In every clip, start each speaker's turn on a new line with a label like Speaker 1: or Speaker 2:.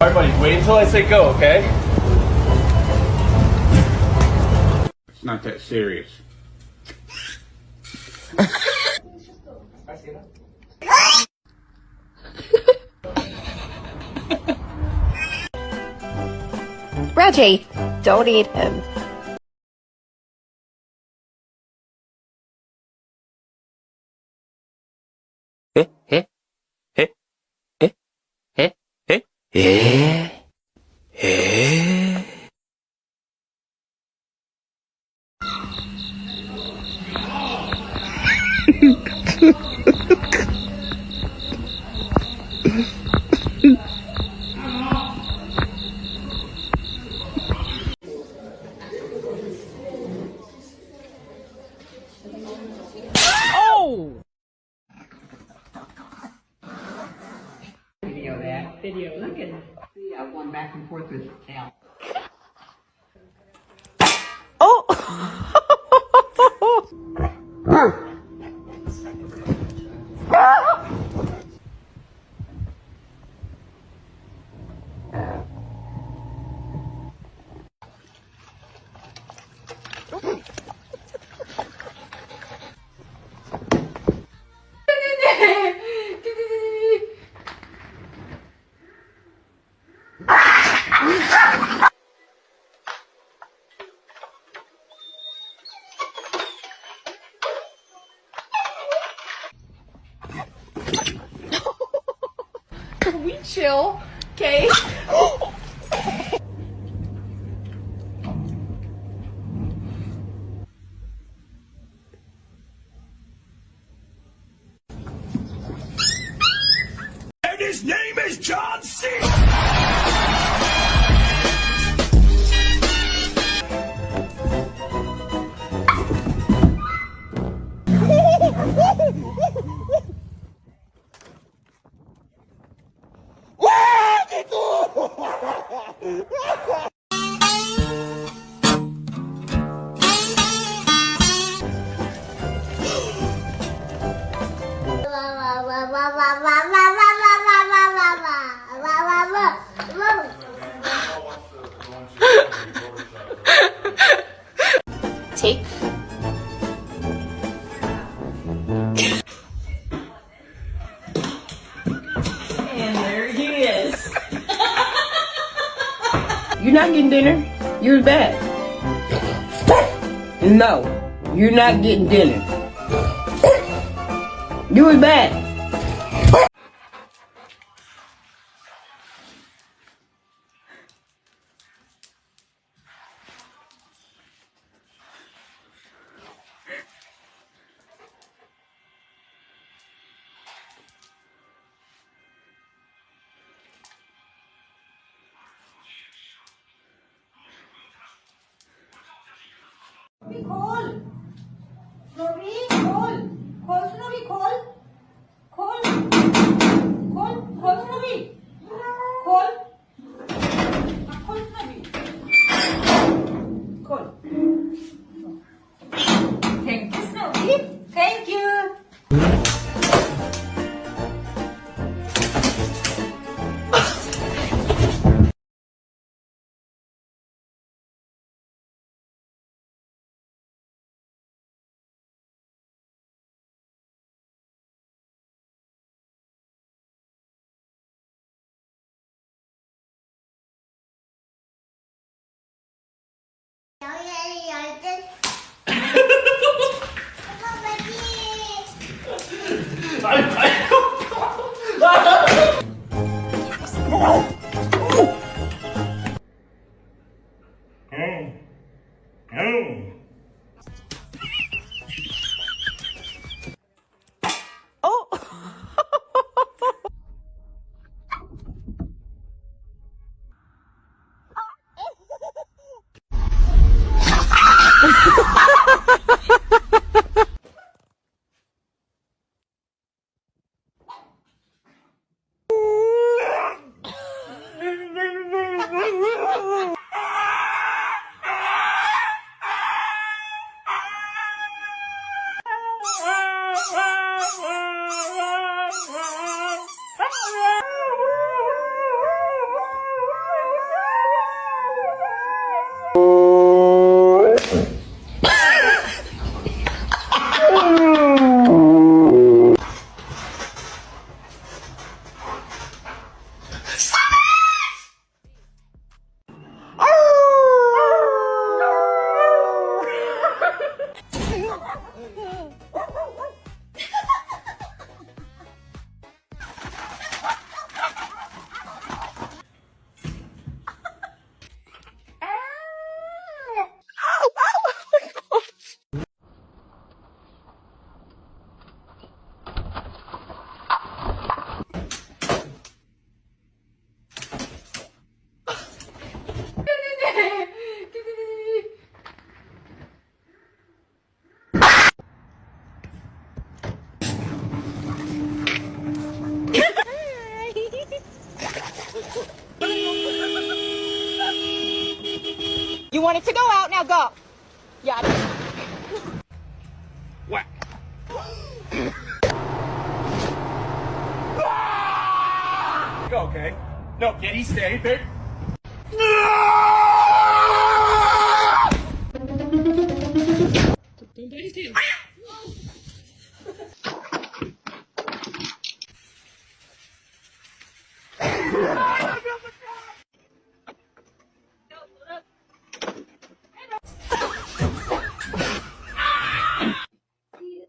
Speaker 1: Alright, buddy, wait until I say go, okay?
Speaker 2: It's not that serious.
Speaker 3: Reggie, don't eat him.
Speaker 4: Video. Look at see, I won back and forth with Al.
Speaker 3: Oh! Can we chill, okay?
Speaker 2: And his name is John C.
Speaker 3: Take.
Speaker 4: And there he is.
Speaker 5: You're not getting dinner. You're bad. No, you're not getting dinner. You was bad.
Speaker 4: Call. Snowy, call. Call, Snowy, call. Call. Call, call, Snowy. Call. Call, Snowy. Call. Thank you, Snowy. Thank you.
Speaker 3: You want it to go out, now go. Yeah.
Speaker 1: Whack. Go, okay? No, Kitty, stay. There.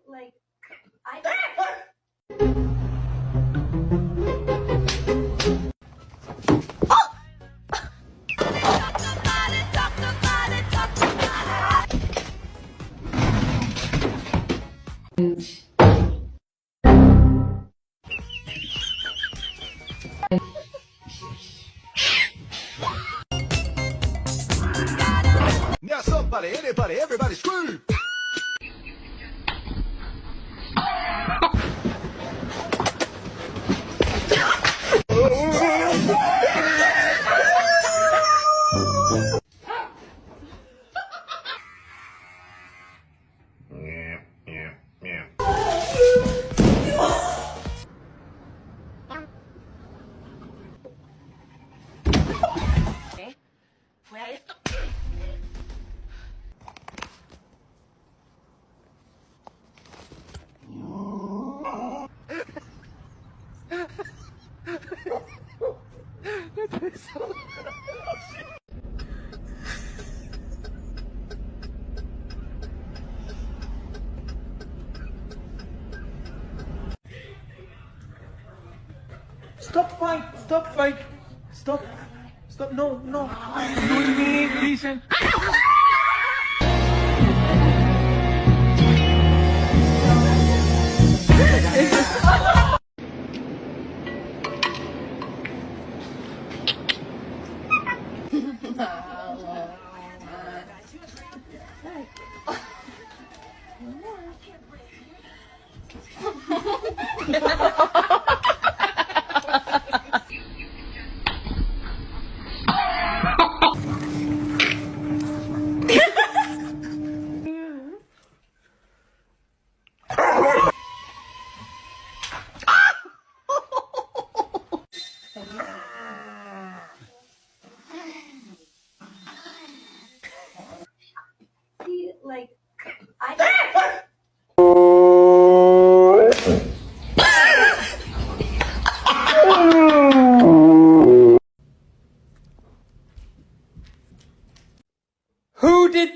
Speaker 4: Like, I.
Speaker 6: Now somebody, anybody, everybody scream!
Speaker 1: Stop fight! Stop fight! Stop! Stop! No! No! Doing me! Listen!
Speaker 4: Like, I.
Speaker 1: Who did?